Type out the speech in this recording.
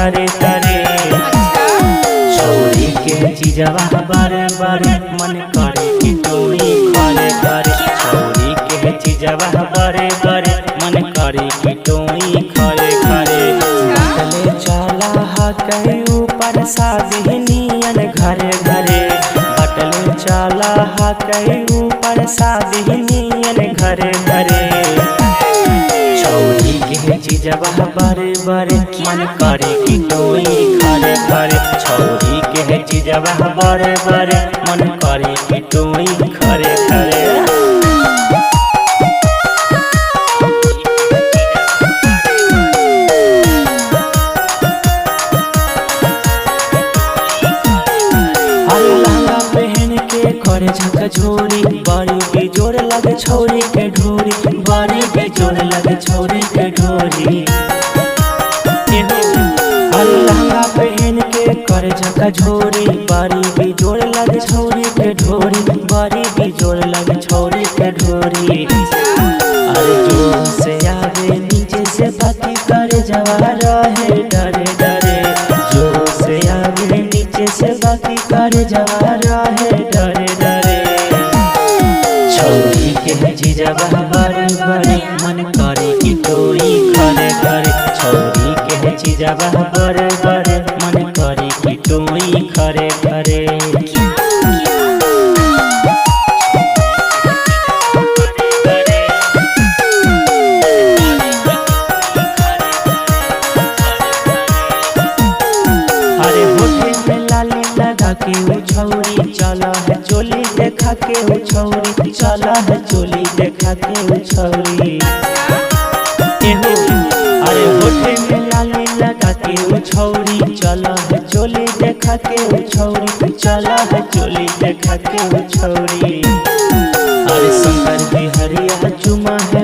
तरे तरे। छौरी के चीजवा बारे बारे मन करे कि टोई खरे खरे। छौरी के चीजवा बारे बारे मन करे कि टोई खरे खरे। बटले चला हकै ऊपर साबिनियन घरे घरे। बटले चला हकै ऊपर साबिनियन घरे घरे। छौरी के चीजवा बारे बारे मन करे कि टोई खरे खरे। छौरी के चीजवा बारे बारे मन करे कि टोई खरे खरे। लहंगा पहन के करे झकझोरी बड़ी बेजोर लगे छौरी के ढोरी। बड़ी बेजोर लगे छौरी के ढोरी। लहंगा पहन के करे झकझोरी बड़ी बेजोर लगे छौरी के ढोरी। बड़ी बेजोर लगे छौरी के ढोरी। अरे जोर से आवे नीचे से बाकी करे जवा रहे डरे डरे। जोर से आवे नीचे से बाकी करे जवा रहे डरे डरे। छौरी के चीजवा बारे बारे मन करे कि टोई खरे खरे। छौरी के चीजवा बारे बारे मन करे कि टोई खरे खरे। अरे होठे में लाली लगा के वो छौरी चला है चोली देखा के वो छौरी। चला है चोली देखा के वो छौरी। अरे होठे में लाली लगा के वो छौरी चला है चोली देखा के वो छौरी। चला है चोली देखा के वो छौरी। अरे शंकर बिहरिया चुमा है